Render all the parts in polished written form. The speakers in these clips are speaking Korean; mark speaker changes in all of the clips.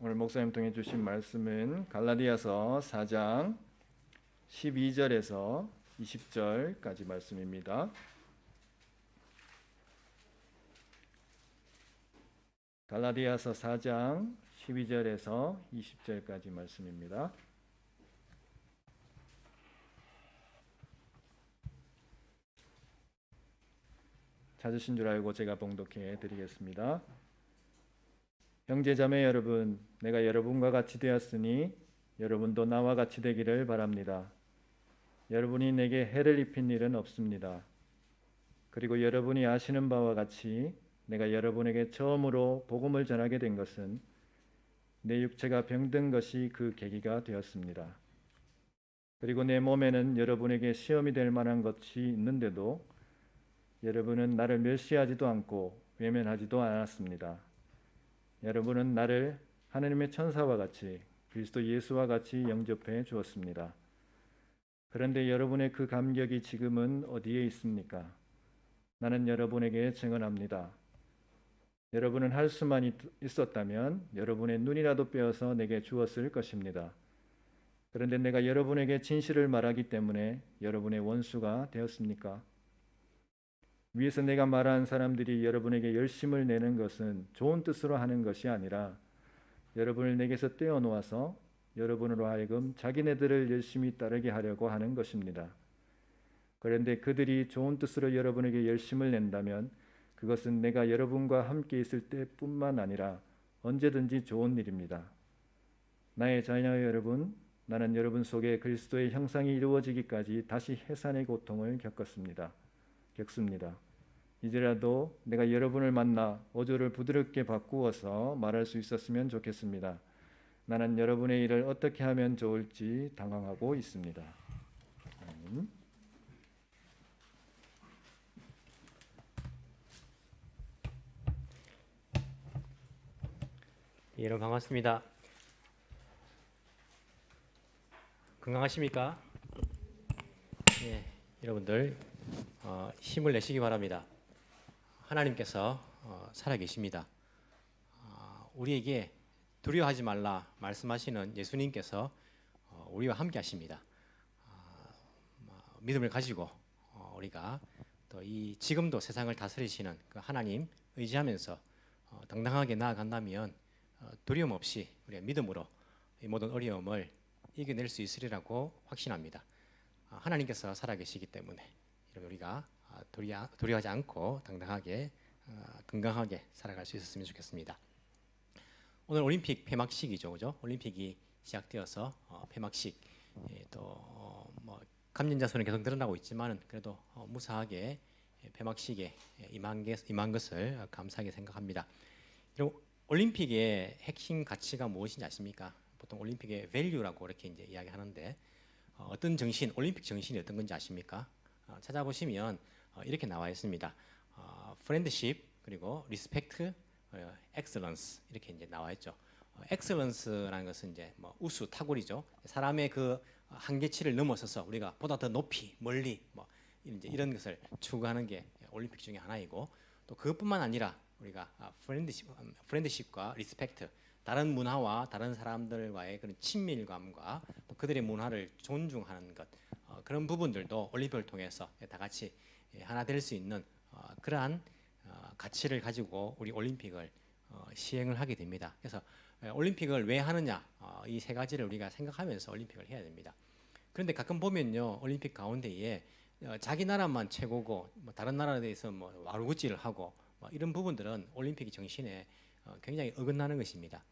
Speaker 1: 오늘 목사님 통해 주신 말씀은 갈라디아서 4장 12절에서 20절까지 말씀입니다. 갈라디아서 4장 12절에서 20절까지 말씀입니다. 찾으신 줄 알고 제가 봉독해 드리겠습니다. 형제자매 여러분, 내가 여러분과 같이 되었으니 여러분도 나와 같이 되기를 바랍니다. 여러분이 내게 해를 입힌 일은 없습니다. 그리고 여러분이 아시는 바와 같이 내가 여러분에게 처음으로 복음을 전하게 된 것은 내 육체가 병든 것이 그 계기가 되었습니다. 그리고 내 몸에는 여러분에게 시험이 될 만한 것이 있는데도 여러분은 나를 멸시하지도 않고 외면하지도 않았습니다. 여러분은 나를 하나님의 천사와 같이 그리스도 예수와 같이 영접해 주었습니다. 그런데 여러분의 그 감격이 지금은 어디에 있습니까? 나는 여러분에게 증언합니다. 여러분은 할 수만 있었다면 여러분의 눈이라도 빼어서 내게 주었을 것입니다. 그런데 내가 여러분에게 진실을 말하기 때문에 여러분의 원수가 되었습니까? 위에서 내가 말한 사람들이 여러분에게 열심을 내는 것은 좋은 뜻으로 하는 것이 아니라 여러분을 내게서 떼어놓아서 여러분으로 하여금 자기네들을 열심히 따르게 하려고 하는 것입니다. 그런데 그들이 좋은 뜻으로 여러분에게 열심을 낸다면 그것은 내가 여러분과 함께 있을 때뿐만 아니라 언제든지 좋은 일입니다. 나의 자녀 여러분, 나는 여러분 속에 그리스도의 형상이 이루어지기까지 다시 해산의 고통을 겪습니다. 이제라도 내가 여러분을 만나 어조를 부드럽게 바꾸어서 말할 수 있었으면 좋겠습니다. 나는 여러분의 일을 어떻게 하면 좋을지 당황하고 있습니다. 아멘.
Speaker 2: 여러분 반갑습니다. 건강하십니까? 예, 여러분들 힘을 내시기 바랍니다. 하나님께서 살아계십니다. 우리에게 두려워하지 말라 말씀하시는 예수님께서 우리와 함께 하십니다. 믿음을 가지고 우리가 또 이 지금도 세상을 다스리시는 그 하나님 의지하면서 당당하게 나아간다면 두려움 없이 우리가 믿음으로 이 모든 어려움을 이겨낼 수 있으리라고 확신합니다. 하나님께서 살아계시기 때문에 우리가 두려워하지 않고 당당하게 건강하게 살아갈 수 있었으면 좋겠습니다. 오늘 올림픽 폐막식이죠, 그죠? 올림픽이 시작되어서 폐막식 또 감염자 수는 계속 늘어나고 있지만은 그래도 무사하게 폐막식에 임한 것을 감사하게 생각합니다. 올림픽의 핵심 가치가 무엇인지 아십니까? 보통 올림픽의 value라고 이렇게 이제 이야기하는데 어떤 정신, 올림픽 정신이 어떤 건지 아십니까? 찾아보시면 이렇게 나와 있습니다. friendship 그리고 respect, excellence 이렇게 이제 나와 있죠. excellence라는 것은 이제 우수, 탁월이죠. 사람의 그 한계치를 넘어서서 우리가 보다 더 높이, 멀리 이제 이런 것을 추구하는 게 올림픽 중에 하나이고 또 그것뿐만 아니라 우리가 프렌드십과 리스펙트, 다른 문화와 다른 사람들과의 그런 친밀감과 또 그들의 문화를 존중하는 것, 그런 부분들도 올림픽을 통해서 다 같이 하나 될 수 있는 그러한 가치를 가지고 우리 올림픽을 시행을 하게 됩니다. 그래서 올림픽을 왜 하느냐, 이 세 가지를 우리가 생각하면서 올림픽을 해야 됩니다. 그런데 가끔 보면요, 올림픽 가운데에 자기 나라만 최고고 다른 나라에 대해서 와르구찌를 하고 이런 부분들은 올림픽 정신에 굉장히 어긋나는 것입니다.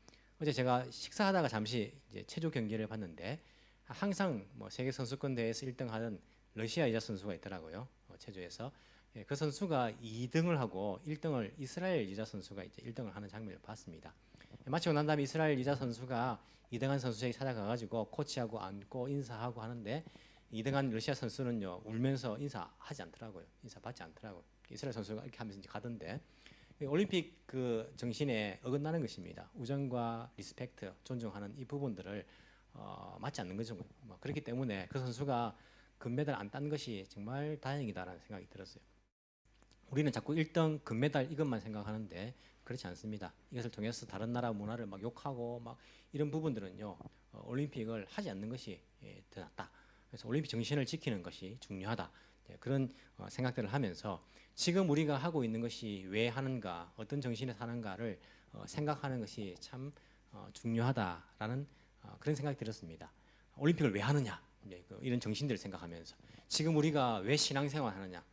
Speaker 2: 어제 제가 식사하다가 잠시 이제 체조 경기를 봤는데 항상 세계 선수권 대회에서 1등하는 러시아 여자 선수가 있더라고요. 체조에서 그 선수가 2등을 하고 1등을 이스라엘 여자 선수가 이제 1등을 하는 장면을 봤습니다. 마치고 난 다음에 이스라엘 여자 선수가 2등한 선수에게 찾아가가지고 코치하고 안고 인사하고 하는데 2등한 러시아 선수는요 울면서 인사하지 않더라고요. 인사 받지 않더라고요. 이스라엘 선수가 이렇게 하면서 이제 가던데 올림픽 그 정신에 어긋나는 것입니다. 우정과 리스펙트, 존중하는 이 부분들을 맞지 않는 거죠. 그렇기 때문에 그 선수가 금메달 안 딴 것이 정말 다행이다라는 생각이 들었어요. 우리는 자꾸 1등 금메달 이것만 생각하는데 그렇지 않습니다. 이것을 통해서 다른 나라 문화를 막 욕하고 막 이런 부분들은요, 올림픽을 하지 않는 것이 더 낫다. 그래서 올림픽 정신을 지키는 것이 중요하다. 그런 생각들을 하면서 지금 우리가 하고 있는 것이 왜 하는가, 어떤 정신에서 하는가를 생각하는 것이 참 중요하다라는 그런 생각이 들었습니다. 올림픽을 왜 하느냐, 이런 정신들을 생각하면서 지금 우리가 왜 신앙생활 하느냐,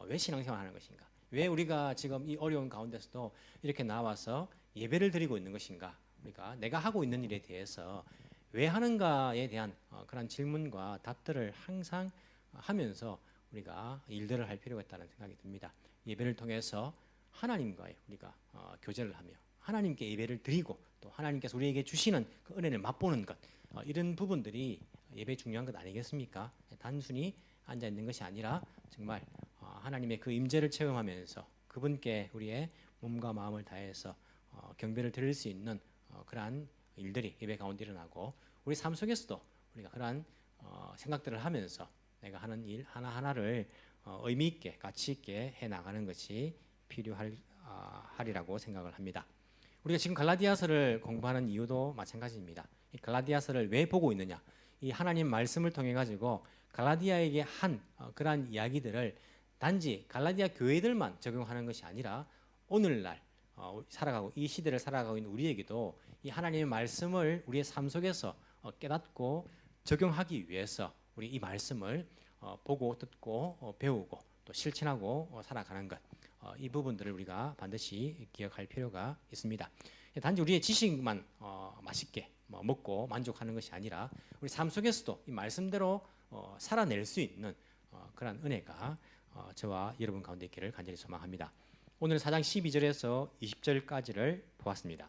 Speaker 2: 왜 신앙생활 하는 것인가, 왜 우리가 지금 이 어려운 가운데서도 이렇게 나와서 예배를 드리고 있는 것인가, 우리가 내가 하고 있는 일에 대해서 왜 하는가에 대한 그런 질문과 답들을 항상 하면서 우리가 일들을 할 필요가 있다는 생각이 듭니다. 예배를 통해서 하나님과의 우리가 교제를 하며 하나님께 예배를 드리고 또 하나님께서 우리에게 주시는 그 은혜를 맛보는 것, 이런 부분들이 예배 중요한 것 아니겠습니까? 단순히 앉아 있는 것이 아니라 정말 하나님의 그 임재를 체험하면서 그분께 우리의 몸과 마음을 다해서 경배를 드릴 수 있는 그러한 일들이 예배 가운데 일어나고 우리 삶 속에서도 우리가 그러한 생각들을 하면서 내가 하는 일 하나하나를 의미 있게 가치 있게 해 나가는 것이 필요하리라고 생각을 합니다. 우리가 지금 갈라디아서를 공부하는 이유도 마찬가지입니다. 이 갈라디아서를 왜 보고 있느냐? 이 하나님 말씀을 통해 가지고 갈라디아에게 한 그러한 이야기들을 단지 갈라디아 교회들만 적용하는 것이 아니라 오늘날 살아가고 이 시대를 살아가고 있는 우리에게도 이 하나님의 말씀을 우리의 삶 속에서 깨닫고 적용하기 위해서 우리 이 말씀을 보고 듣고 배우고 또 실천하고 살아가는 것, 이 부분들을 우리가 반드시 기억할 필요가 있습니다. 단지 우리의 지식만 맛있게 먹고 만족하는 것이 아니라 우리 삶 속에서도 이 말씀대로 살아낼 수 있는 그런 은혜가 저와 여러분 가운데 있기를 간절히 소망합니다. 오늘 4장 12절에서 20절까지를 보았습니다.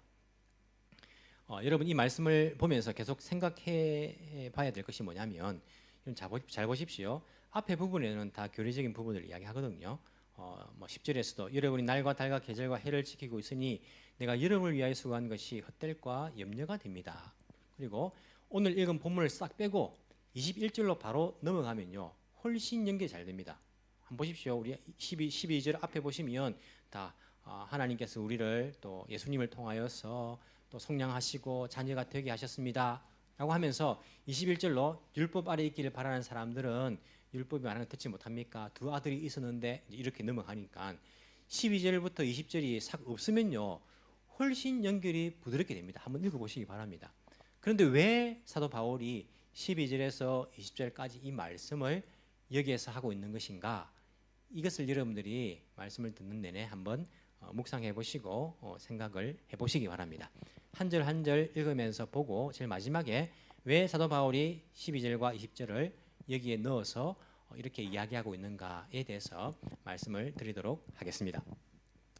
Speaker 2: 여러분 이 말씀을 보면서 계속 생각해 봐야 될 것이 뭐냐면 잘 보십시오. 앞에 부분에는 다 교리적인 부분을 이야기하거든요. 10절에서도 여러분이 날과 달과 계절과 해를 지키고 있으니 내가 여러분을 위하여 수고한 것이 헛될과 염려가 됩니다. 그리고 오늘 읽은 본문을 싹 빼고 21절로 바로 넘어가면요, 훨씬 연결이 잘 됩니다. 한번 보십시오. 우리 12절 앞에 보시면 다 하나님께서 우리를 또 예수님을 통하여서 또 속량하시고 자녀가 되게 하셨습니다 라고 하면서 21절로 율법 아래 있기를 바라는 사람들은 율법이 말하는 거 듣지 못합니까? 두 아들이 있었는데 이렇게 넘어가니까 12절부터 20절이 싹 없으면요 훨씬 연결이 부드럽게 됩니다. 한번 읽어보시기 바랍니다. 그런데 왜 사도 바울이 12절에서 20절까지 이 말씀을 여기에서 하고 있는 것인가? 이것을 여러분들이 말씀을 듣는 내내 한번 묵상해 보시고 생각을 해보시기 바랍니다. 한 절 한 절 읽으면서 보고 제일 마지막에 왜 사도 바울이 12절과 20절을 여기에 넣어서 이렇게 이야기하고 있는가에 대해서 말씀을 드리도록 하겠습니다.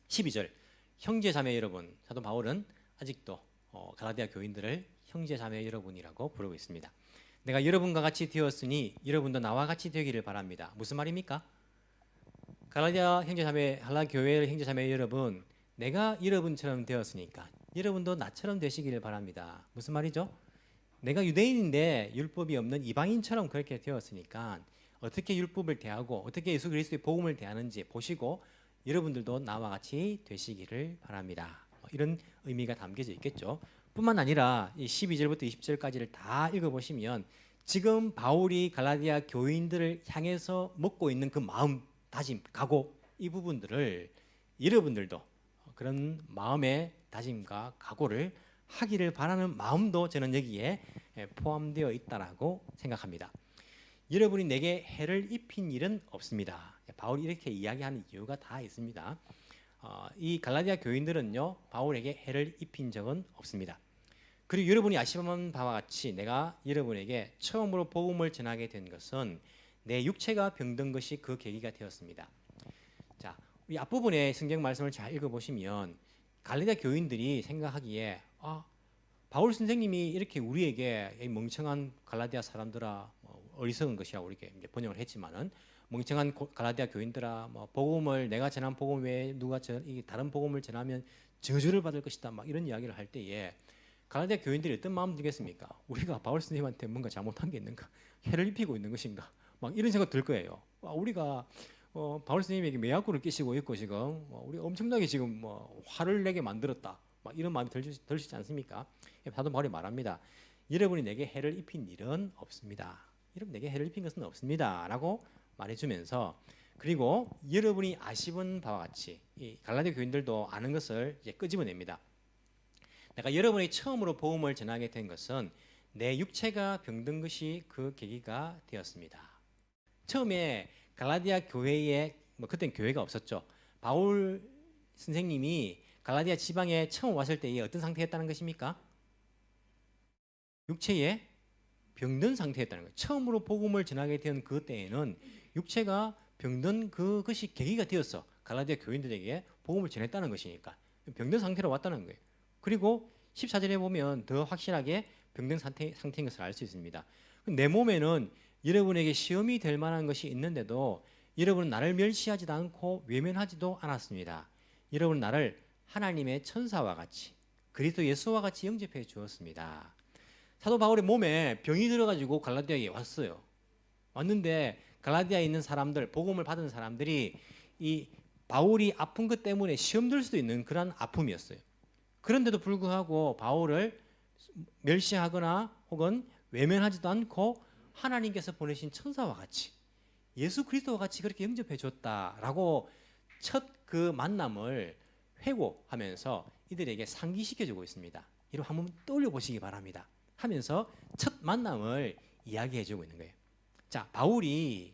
Speaker 2: 12절, 형제 자매 여러분, 사도 바울은 아직도 갈라디아 교인들을 형제 자매 여러분이라고 부르고 있습니다. 내가 여러분과 같이 되었으니 여러분도 나와 같이 되기를 바랍니다. 무슨 말입니까? 갈라디아 형제자매, 갈라디아 교회의 형제자매 여러분, 내가 여러분처럼 되었으니까 여러분도 나처럼 되시기를 바랍니다. 무슨 말이죠? 내가 유대인인데 율법이 없는 이방인처럼 그렇게 되었으니까 어떻게 율법을 대하고 어떻게 예수 그리스도의 복음을 대하는지 보시고 여러분들도 나와 같이 되시기를 바랍니다. 이런 의미가 담겨져 있겠죠. 뿐만 아니라 이 12절부터 20절까지를 다 읽어보시면 지금 바울이 갈라디아 교인들을 향해서 먹고 있는 그 마음, 다짐, 각오, 이 부분들을 여러분들도 그런 마음의 다짐과 각오를 하기를 바라는 마음도 저는 여기에 포함되어 있다라고 생각합니다. 여러분이 내게 해를 입힌 일은 없습니다. 바울이 이렇게 이야기하는 이유가 다 있습니다. 이 갈라디아 교인들은요, 바울에게 해를 입힌 적은 없습니다. 그리고 여러분이 아시는 바와 같이 내가 여러분에게 처음으로 복음을 전하게 된 것은 내 육체가 병든 것이 그 계기가 되었습니다. 자, 이 앞부분에 성경 말씀을 잘 읽어보시면 갈라디아 교인들이 생각하기에 바울 선생님이 이렇게 우리에게 이 멍청한 갈라디아 사람들아, 어리석은 것이라고 이렇게 이제 번역을 했지만은 멍청한 갈라디아 교인들아, 복음을 내가 전한 복음 외에 누가 다른 복음을 전하면 저주를 받을 것이다, 막 이런 이야기를 할 때에 갈라디아 교인들이 어떤 마음 들겠습니까? 우리가 바울 선생님한테 뭔가 잘못한 게 있는가? 해를 입히고 있는 것인가? 막 이런 생각 들 거예요. 우리가 바울 선생님에게 매약구를 끼시고 있고 지금 우리 엄청나게 지금 화를 내게 만들었다. 막 이런 마음이 들지 않습니까? 사도 바울이 말합니다. 여러분이 내게 해를 입힌 일은 없습니다. 여러분 내게 해를 입힌 것은 없습니다라고 말해주면서 그리고 여러분이 아시는 바와 같이 이 갈라디아 교인들도 아는 것을 이제 끄집어냅니다. 내가 여러분이 처음으로 복음을 전하게 된 것은 내 육체가 병든 것이 그 계기가 되었습니다. 처음에 갈라디아 교회에 그때는 교회가 없었죠. 바울 선생님이 갈라디아 지방에 처음 왔을 때에 어떤 상태였다는 것입니까? 육체에 병든 상태였다는 거예요. 처음으로 복음을 전하게 된 그 때에는 육체가 병든 그것이 계기가 되었어. 갈라디아 교인들에게 복음을 전했다는 것이니까 병든 상태로 왔다는 거예요. 그리고 14절에 보면 더 확실하게 병든 상태인 것을 알 수 있습니다. 내 몸에는 여러분에게 시험이 될 만한 것이 있는데도 여러분은 나를 멸시하지도 않고 외면하지도 않았습니다. 여러분은 나를 하나님의 천사와 같이 그리스도 예수와 같이 영접해 주었습니다. 사도 바울의 몸에 병이 들어가지고 갈라디아에 왔어요. 왔는데 갈라디아에 있는 사람들, 복음을 받은 사람들이 이 바울이 아픈 것 때문에 시험 들 수도 있는 그런 아픔이었어요. 그런데도 불구하고 바울을 멸시하거나 혹은 외면하지도 않고 하나님께서 보내신 천사와 같이 예수 그리스도와 같이 그렇게 영접해 줬다라고 첫 그 만남을 회고하면서 이들에게 상기시켜주고 있습니다. 이를 한번 떠올려 보시기 바랍니다. 하면서 첫 만남을 이야기해주고 있는 거예요. 자, 바울이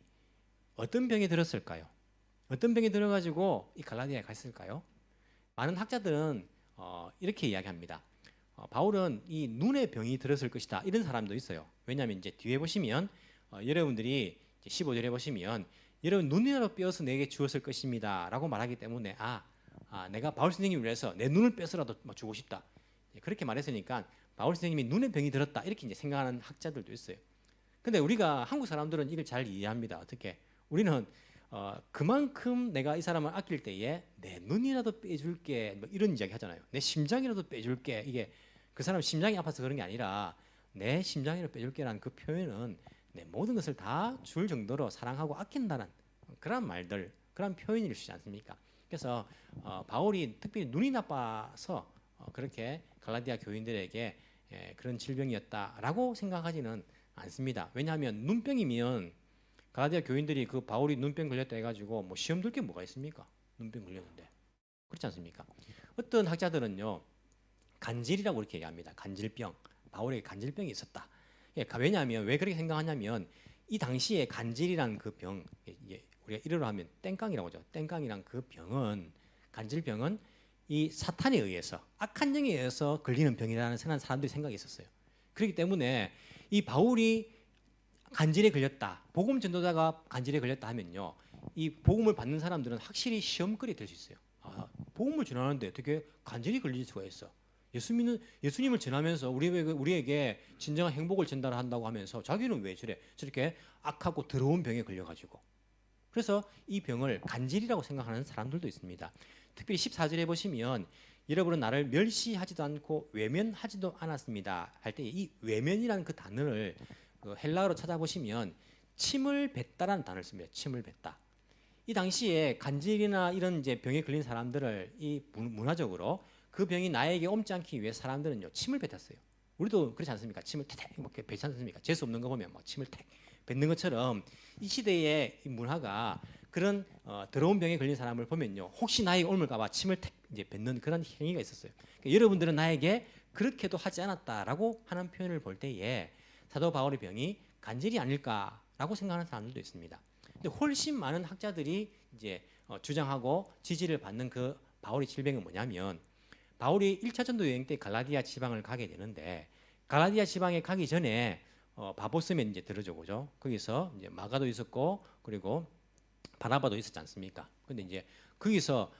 Speaker 2: 어떤 병에 들었을까요? 어떤 병에 들어가지고 이 갈라디아에 갔을까요? 많은 학자들은 이렇게 이야기합니다. 바울은 이 눈의 병이 들었을 것이다. 이런 사람도 있어요. 왜냐하면 이제 뒤에 보시면 여러분들이 15절에 보시면 여러분 눈이라도 빼어서 내게 주었을 것입니다. 라고 말하기 때문에 내가 바울 선생님을 위해서 내 눈을 빼서라도 주고 싶다. 그렇게 말했으니까 바울 선생님이 눈의 병이 들었다. 이렇게 이제 생각하는 학자들도 있어요. 근데 우리가 한국 사람들은 이걸 잘 이해합니다. 어떻게? 우리는 그만큼 내가 이 사람을 아낄 때에 내 눈이라도 빼줄게 뭐 이런 이야기 하잖아요. 내 심장이라도 빼줄게. 이게 그 사람 심장이 아파서 그런 게 아니라 내 심장이라도 빼줄게라는 그 표현은 내 모든 것을 다 줄 정도로 사랑하고 아낀다는 그런 말들, 그런 표현일 수 있지 않습니까? 그래서 바울이 특별히 눈이 나빠서 그렇게 갈라디아 교인들에게 그런 질병이었다라고 생각하지는 않습니다. 왜냐하면 눈병이면 갈라디아 교인들이 그 바울이 눈병 걸렸다 해가지고 뭐 시험 들 게 뭐가 있습니까? 눈병 걸렸는데 그렇지 않습니까? 어떤 학자들은요 간질이라고 이렇게 얘기합니다. 간질병, 바울에게 간질병이 있었다. 왜냐하면 왜 그렇게 생각하냐면 이 당시에 간질이란 그 병, 우리가 일어로 하면 땡깡이라고 하죠. 땡깡이란 그 병은 간질병은 이 사탄에 의해서 악한 영에 의해서 걸리는 병이라는 사람들이 생각이 있었어요. 그렇기 때문에 이 바울이 간질에 걸렸다, 복음 전도자가 간질에 걸렸다 하면요, 이 복음을 받는 사람들은 확실히 시험거리 될 수 있어요. 복음을 전하는데 어떻게 간질이 걸릴 수가 있어? 예수님을 전하면서 우리에게 진정한 행복을 전달한다고 하면서 자기는 왜 저렇게 악하고 더러운 병에 걸려가지고. 그래서 이 병을 간질이라고 생각하는 사람들도 있습니다. 특별히 14절에 보시면 여러분은 나를 멸시하지도 않고 외면하지도 않았습니다 할 때 이 외면이라는 그 단어를 헬라어로 찾아보시면 침을 뱉다라는 단어를 씁니다. 침을 뱉다. 이 당시에 간질이나 이런 이제 병에 걸린 사람들을 이 문화적으로 그 병이 나에게 옮지 않기 위해 사람들은요 침을 뱉었어요. 우리도 그렇지 않습니까? 침을 택택 이렇게 뱉지 않습니까? 재수 없는 거 보면 막 침을 택 뱉는 것처럼 이 시대의 이 문화가 그런 더러운 병에 걸린 사람을 보면요 혹시 나에게 옮을까봐 침을 택 이제 뱉는 그런 행위가 있었어요. 그러니까 여러분들은 나에게 그렇게도 하지 않았다라고 하는 표현을 볼 때에 사도 바울의 병이 간질이 아닐까라고 생각하는 사람들도 있습니다. 근데 훨씬 많은 학자들이 이제 주장하고 지지를 받는 그 바울의 질병은 뭐냐면 바울이 1차 전도 여행 때 갈라디아 지방을 가게 되는데 갈라디아 지방에 가기 전에 바보스면 이제 들어줘 보죠. 거기서 이제 마가도 있었고 그리고 바나바도 있었지 않습니까? 근데 이제 거기서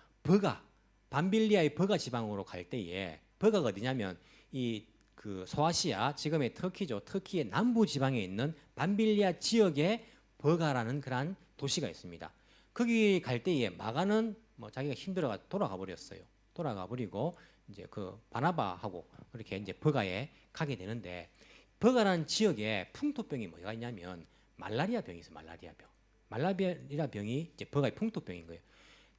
Speaker 2: 밤빌리아의 버가 지방으로 갈 때에 버가가 어디냐면 이 그 소아시아 지금의 터키죠. 터키의 남부 지방에 있는 밤빌리아 지역에 버가라는 그런 도시가 있습니다. 거기 갈 때에 마가는 뭐 자기가 힘들어가 돌아가 버렸어요. 돌아가 버리고 이제 그 바나바하고 그렇게 이제 버가에 가게 되는데 버가라는 지역에 풍토병이 뭐가 있냐면 말라리아 병이 있어요. 말라리아 병. 말라리아 병이 이제 버가의 풍토병인 거예요.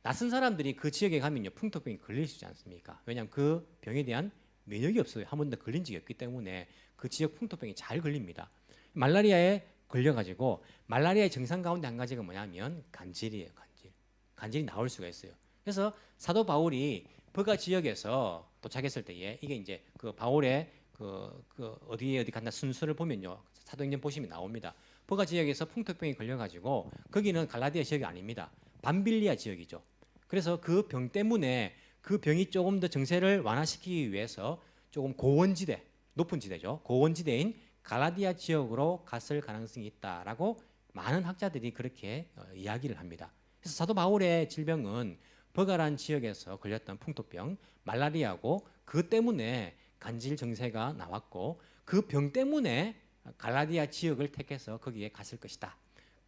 Speaker 2: 낯선 사람들이 그 지역에 가면요 풍토병이 걸릴 수 있지 않습니까? 왜냐하면 그 병에 대한 면역이 없어요. 한 번도 걸린 적이 없기 때문에 그 지역 풍토병이 잘 걸립니다. 말라리아에 걸려가지고 말라리아의 증상 가운데 한 가지가 뭐냐면 간질이에요. 간질이 나올 수가 있어요. 그래서 사도 바울이 버가 지역에서 도착했을 때에 이게 이제 그 바울의 그 어디 갔나 순서를 보면요 사도행전 보시면 나옵니다. 버가 지역에서 풍토병이 걸려가지고 거기는 갈라디아 지역이 아닙니다. 밤빌리아 지역이죠. 그래서 그 병 때문에 그 병이 조금 더 증세를 완화시키기 위해서 조금 고원지대, 높은 지대죠. 고원지대인 갈라디아 지역으로 갔을 가능성이 있다라고 많은 학자들이 그렇게 이야기를 합니다. 그래서 사도 바울의 질병은 버가란 지역에서 걸렸던 풍토병, 말라리아고 그 때문에 간질 증세가 나왔고 그 병 때문에 갈라디아 지역을 택해서 거기에 갔을 것이다.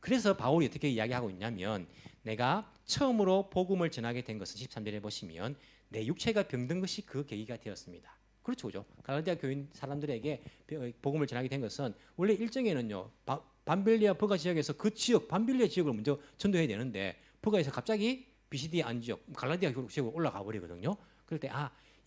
Speaker 2: 그래서 바울이 어떻게 이야기하고 있냐면 내가 처음으로 복음을 전하게 된 것은 13절에 보시면 내 육체가 병든 것이 그 계기가 되었습니다. 그렇죠, 그죠? 갈라디아 교인 사람들에게 복음을 전하게 된 것은 원래 일정에는요 밤빌리아 버가 지역에서 그 지역 밤빌리아 지역을 먼저 전도해야 되는데 버가에서 갑자기 비시디아 안지역 갈라디아 지역으로 올라가 버리거든요. 그럴 때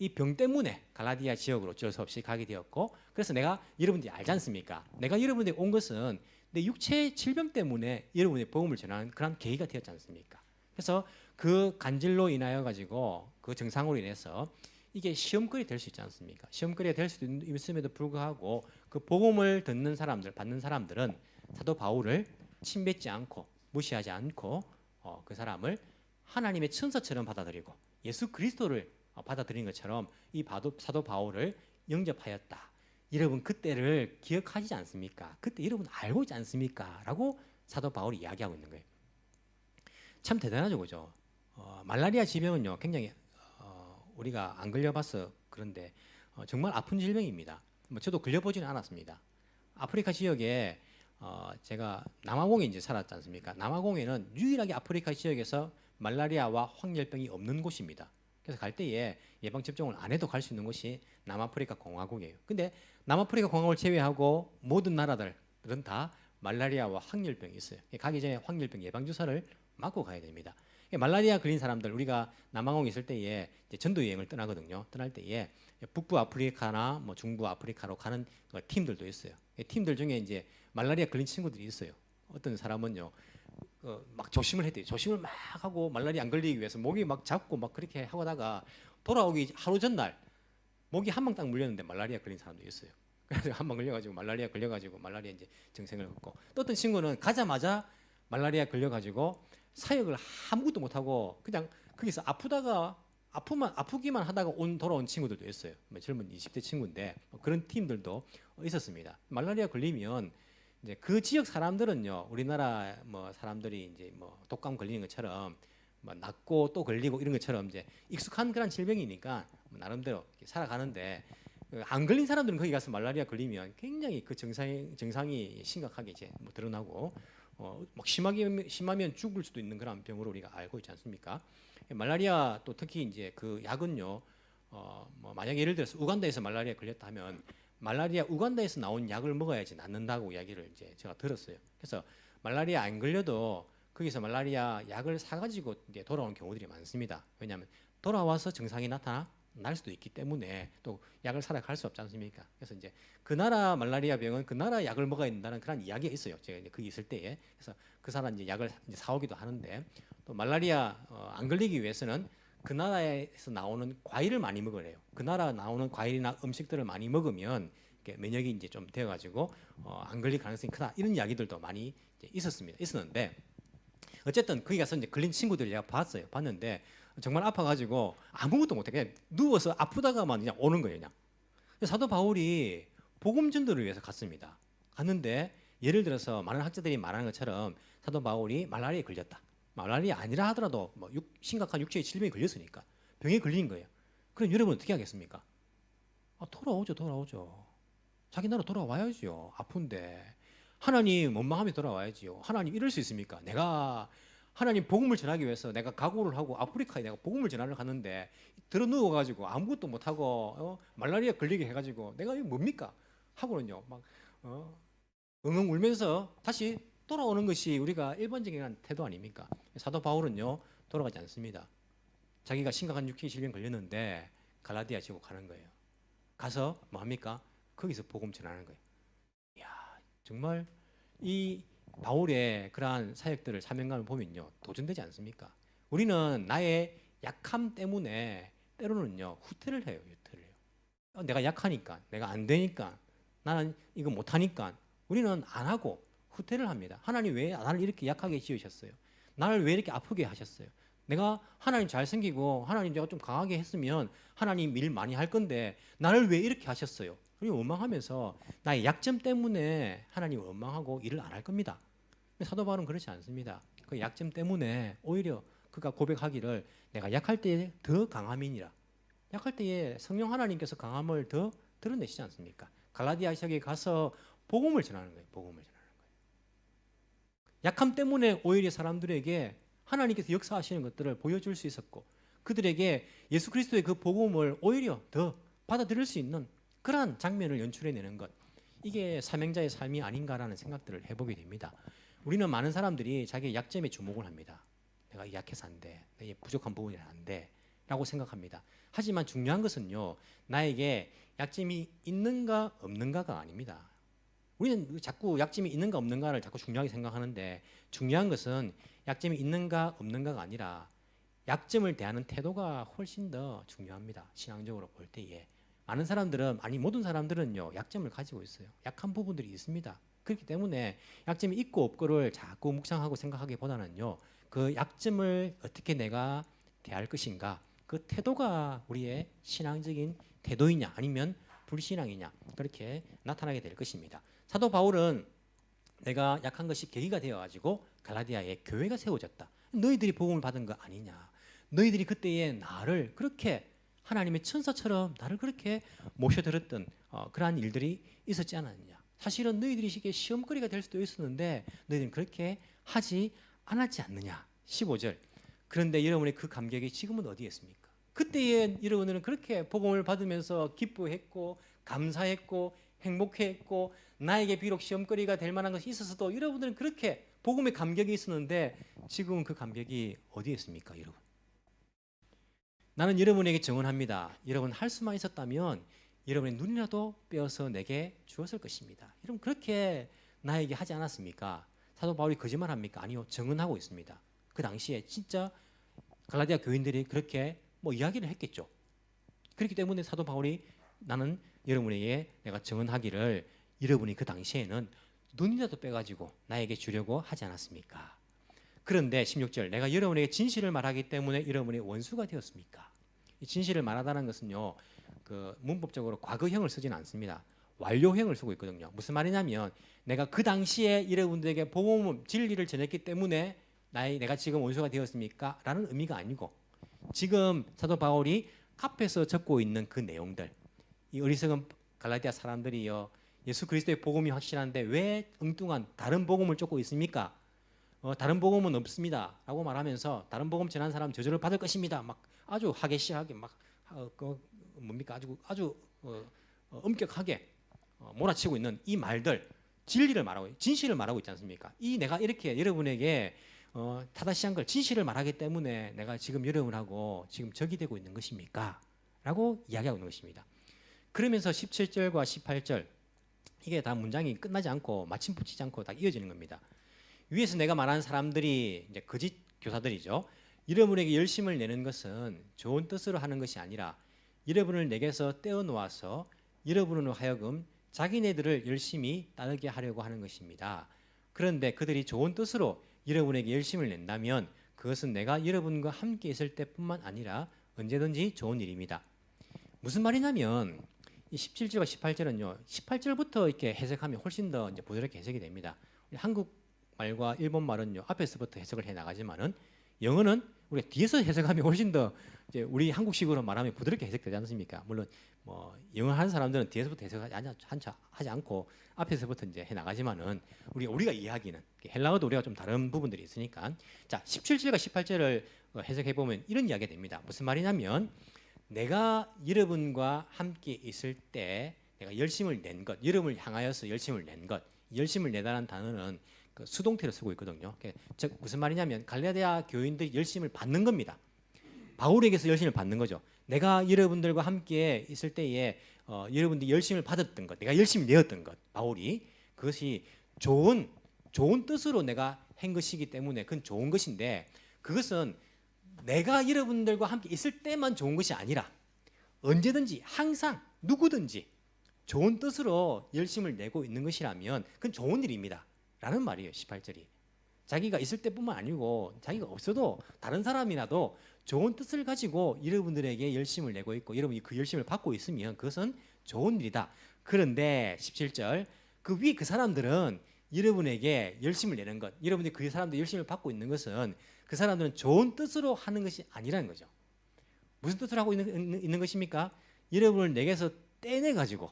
Speaker 2: 이 병 때문에 갈라디아 지역으로 어쩔 수 없이 가게 되었고 그래서 내가 여러분들이 알지 않습니까? 내가 여러분들이 온 것은 내 육체의 질병 때문에 여러분의 복음을 전하는 그런 계기가 되었지 않습니까? 그래서 그 간질로 인하여 가지고 그 증상으로 인해서 이게 시험거리 될 수 있지 않습니까? 시험거리가 될 수도 있음에도 불구하고 그 복음을 듣는 사람들, 받는 사람들은 사도 바울을 침뱉지 않고 무시하지 않고 그 사람을 하나님의 천사처럼 받아들이고 예수 그리스도를 받아들인 것처럼 이 사도 바울을 영접하였다. 여러분 그때를 기억하지 않습니까? 그때 여러분 알고 있지 않습니까? 라고 사도 바울이 이야기하고 있는 거예요. 참 대단하죠, 그죠? 말라리아 질병은요 굉장히 우리가 안 걸려봐서 그런데 정말 아픈 질병입니다. 뭐 저도 걸려보지는 않았습니다. 아프리카 지역에 제가 남아공에 이제 살았지 않습니까? 남아공에는 유일하게 아프리카 지역에서 말라리아와 황열병이 없는 곳입니다. 그래서 갈 때에 예방 접종을 안 해도 갈 수 있는 곳이 남아프리카 공화국이에요. 근데 남아프리카 공화국을 제외하고 모든 나라들은 다 말라리아와 황열병이 있어요. 가기 전에 황열병 예방 주사를 맞고 가야 됩니다. 말라리아 걸린 사람들 우리가 남아공에 있을 때에 이제 전도 여행을 떠나거든요. 떠날 때에 북부 아프리카나 뭐 중부 아프리카로 가는 팀들도 있어요. 팀들 중에 이제 말라리아 걸린 친구들이 있어요. 어떤 사람은요. 막 조심을 해야 돼요. 조심을 막 하고 말라리아 안 걸리기 위해서 목이 막 잡고 막 그렇게 하다가 돌아오기 하루 전날 목이 한 방 딱 물렸는데 말라리아 걸린 사람도 있어요. 그래서 한 방 걸려가지고 말라리아 이제 증상을 겪고 또 어떤 친구는 가자마자 말라리아 걸려가지고 사역을 아무것도 못하고 그냥 거기서 아프기만 하다가 돌아온 친구들도 있어요. 젊은 20대 친구인데 그런 팀들도 있었습니다. 말라리아 걸리면 이제 그 지역 사람들은요 우리나라 뭐 사람들이 이제 뭐 독감 걸리는 것처럼 뭐 낫고 또 걸리고 이런 것처럼 이제 익숙한 그런 질병이니까 뭐 나름대로 살아가는데 안 걸린 사람들은 거기 가서 말라리아 걸리면 굉장히 그 증상이 심각하게 이제 뭐 드러나고 막 심하면 죽을 수도 있는 그런 병으로 우리가 알고 있지 않습니까? 말라리아 또 특히 이제 그 약은요 뭐 만약에 예를 들어서 우간다에서 말라리아 걸렸다 하면 말라리아 우간다에서 나온 약을 먹어야지 낫는다고 이야기를 이제 제가 들었어요. 그래서 말라리아 안 걸려도 거기서 말라리아 약을 사가지고 이제 돌아오는 경우들이 많습니다. 왜냐하면 돌아와서 증상이 나타날 수도 있기 때문에 또 약을 사러 갈 수 없지 않습니까? 그래서 이제 그 나라 말라리아 병은 그 나라 약을 먹어야 된다는 그런 이야기가 있어요. 제가 이제 거기 있을 때에 그래서 그 사람 이제 약을 이제 사오기도 하는데 또 말라리아 안 걸리기 위해서는 그 나라에서 나오는 과일을 많이 먹으래요. 그 나라 나오는 과일이나 음식들을 많이 먹으면 면역이 이제 좀 되어가지고 안 걸릴 가능성이 크다 이런 이야기들도 많이 이제 있었는데 어쨌든 거기 가서 이제 걸린 친구들 제가 봤는데 정말 아파가지고 아무것도 못해 그냥 누워서 아프다가만 그냥 오는 거예요. 그냥 사도 바울이 복음 전도를 위해서 갔습니다. 갔는데 예를 들어서 많은 학자들이 말하는 것처럼 사도 바울이 말라리아에 걸렸다. 말라리아 아니라 하더라도 뭐 심각한 육체의 질병에 걸렸으니까 병에 걸린 거예요. 그럼 여러분 어떻게 하겠습니까? 돌아오죠. 자기 나라 돌아와야지요. 아픈데 하나님 원망하며 돌아와야지요. 하나님 이럴 수 있습니까? 내가 하나님 복음을 전하기 위해서 내가 각오를 하고 아프리카에 내가 복음을 전하러 갔는데 들어 누워가지고 아무것도 못하고 말라리아 걸리게 해가지고 내가 이거 뭡니까? 하고는요 막 엉엉 울면서 다시 돌아오는 것이 우리가 일반적인 태도 아닙니까? 사도 바울은요 돌아가지 않습니다. 자기가 심각한 육체의 질병 걸렸는데 갈라디아 지고 가는 거예요. 가서 뭐 합니까? 거기서 복음 전하는 거예요. 이야, 정말 이 바울의 그러한 사역들을 사명감을 보면요 도전되지 않습니까? 우리는 나의 약함 때문에 때로는요 후퇴를 해요. 후퇴를 해요. 내가 약하니까, 내가 안 되니까, 나는 이거 못하니까 우리는 안 하고 후퇴를 합니다. 하나님 왜 나를 이렇게 약하게 지으셨어요? 나를 왜 이렇게 아프게 하셨어요? 내가 하나님 잘생기고 하나님 제가 좀 강하게 했으면 하나님 일 많이 할 건데 나를 왜 이렇게 하셨어요? 우리 원망하면서 나의 약점 때문에 하나님 원망하고 일을 안 할 겁니다. 사도 바울은 그렇지 않습니다. 그 약점 때문에 오히려 그가 고백하기를 내가 약할 때에 더 강함이니라. 약할 때에 성령 하나님께서 강함을 더 드러내시지 않습니까? 갈라디아 지역에 가서 복음을 전하는 거예요. 복음을 전하는 거예요. 약함 때문에 오히려 사람들에게 하나님께서 역사하시는 것들을 보여줄 수 있었고 그들에게 예수 그리스도의 그 복음을 오히려 더 받아들일 수 있는 그러한 장면을 연출해내는 것. 이게 사명자의 삶이 아닌가라는 생각들을 해보게 됩니다. 우리는 많은 사람들이 자기의 약점에 주목을 합니다. 내가 약해서 안 돼. 내가 부족한 부분이 안 돼. 라고 생각합니다. 하지만 중요한 것은요. 나에게 약점이 있는가 없는가가 아닙니다. 우리는 자꾸 약점이 있는가 없는가를 자꾸 중요하게 생각하는데 중요한 것은 약점이 있는가 없는가가 아니라 약점을 대하는 태도가 훨씬 더 중요합니다. 신앙적으로 볼 때에. 많은 사람들은 아니 모든 사람들은요. 약점을 가지고 있어요. 약한 부분들이 있습니다. 그렇기 때문에 약점이 있고 없고를 자꾸 묵상하고 생각하기보다는요. 그 약점을 어떻게 내가 대할 것인가 그 태도가 우리의 신앙적인 태도이냐 아니면 불신앙이냐 그렇게 나타나게 될 것입니다. 사도 바울은 내가 약한 것이 계기가 되어가지고 갈라디아에 교회가 세워졌다. 너희들이 복음을 받은 거 아니냐. 너희들이 그때에 나를 그렇게 하나님의 천사처럼 나를 그렇게 모셔들었던 그러한 일들이 있었지 않았느냐. 사실은 너희들이 시험거리가 될 수도 있었는데 너희들은 그렇게 하지 않았지 않느냐. 15절. 그런데 여러분의 그 감격이 지금은 어디에 있습니까? 그때에 여러분들은 그렇게 복음을 받으면서 기뻐했고 감사했고 행복했고 나에게 비록 시험거리가 될 만한 것이 있었어도 여러분들은 그렇게 복음의 감격이 있었는데 지금은 그 감격이 어디에 있습니까, 여러분? 나는 여러분에게 증언합니다. 여러분 할 수만 있었다면 여러분의 눈이라도 빼어서 내게 주었을 것입니다. 여러분 그렇게 나에게 하지 않았습니까? 사도 바울이 거짓말합니까? 아니요, 증언하고 있습니다. 그 당시에 진짜 갈라디아 교인들이 그렇게 이야기를 했겠죠. 그렇기 때문에 사도 바울이 나는 여러분에게 내가 증언하기를 여러분이 그 당시에는 눈이라도 빼가지고 나에게 주려고 하지 않았습니까? 그런데 16절 내가 여러분에게 진실을 말하기 때문에 여러분의 원수가 되었습니까? 이 진실을 말하다는 것은요, 그 문법적으로 과거형을 쓰지는 않습니다. 완료형을 쓰고 있거든요. 무슨 말이냐면 내가 그 당시에 여러분들에게 복음 진리를 전했기 때문에 내가 지금 원수가 되었습니까? 라는 의미가 아니고 지금 사도 바울이 앞에서 적고 있는 그 내용들 이 어리석은 갈라디아 사람들이요 예수 그리스도의 복음이 확실한데 왜 엉뚱한 다른 복음을 쫓고 있습니까? 다른 복음은 없습니다 라고 말하면서 다른 복음 전한 사람 저주를 받을 것입니다 막 아주 하게시하게 막 뭡니까 아주 엄격하게 몰아치고 있는 이 말들 진리를 말하고 진실을 말하고 있지 않습니까? 이 내가 이렇게 여러분에게 타다시한 걸 진실을 말하기 때문에 내가 지금 여러분하고 지금 적이 되고 있는 것입니까? 라고 이야기하고 있는 것입니다. 그러면서 17절과 18절 이게 다 문장이 끝나지 않고 마침 붙이지 않고 다 이어지는 겁니다. 위에서 내가 말하는 사람들이 이제 거짓 교사들이죠. 여러분에게 열심을 내는 것은 좋은 뜻으로 하는 것이 아니라 여러분을 내게서 떼어놓아서 여러분으로 하여금 자기네들을 열심히 따르게 하려고 하는 것입니다. 그런데 그들이 좋은 뜻으로 여러분에게 열심을 낸다면 그것은 내가 여러분과 함께 있을 때뿐만 아니라 언제든지 좋은 일입니다. 무슨 말이냐면 이 17절과 18절은요. 18절부터 이렇게 해석하면 훨씬 더 이제 부드럽게 해석이 됩니다. 한국 말과 일본 말은요. 앞에서부터 해석을 해 나가지만은 영어는 우리가 뒤에서 해석하면 훨씬 더 이제 우리 한국식으로 말하면 부드럽게 해석되지 않습니까? 물론 영어 하는 사람들은 뒤에서부터 해석하지 않고 앞에서부터 이제 해 나가지만은 우리가 이해하기는 헬라어도 우리가 좀 다른 부분들이 있으니까 자 17절과 18절을 해석해 보면 이런 이야기가 됩니다. 무슨 말이냐면 내가 여러분과 함께 있을 때 내가 열심을 낸 것, 여러분을 향하여서 열심을 낸 것, 열심을 내다라는 단어는 그 수동태를 쓰고 있거든요. 즉 무슨 말이냐면 갈라디아 교인들이 열심을 받는 겁니다. 바울에게서 열심을 받는 거죠. 내가 여러분들과 함께 있을 때에 여러분들이 열심을 받았던 것, 내가 열심히 내었던 것, 바울이 그것이 좋은 뜻으로 내가 한 것이기 때문에 그건 좋은 것인데, 그것은 내가 여러분들과 함께 있을 때만 좋은 것이 아니라 언제든지 항상 누구든지 좋은 뜻으로 열심을 내고 있는 것이라면 그건 좋은 일입니다 라는 말이에요. 18절이 자기가 있을 때뿐만 아니고 자기가 없어도 다른 사람이라도 좋은 뜻을 가지고 여러분들에게 열심을 내고 있고 여러분이 그 열심을 받고 있으면 그것은 좋은 일이다. 그런데 17절 그 위에 그 사람들은 여러분에게 열심을 내는 것, 여러분이 그 사람들 열심을 받고 있는 것은 그 사람들은 좋은 뜻으로 하는 것이 아니라는 거죠. 무슨 뜻으로 하고 있는 것입니까? 여러분을 내게서 떼내 가지고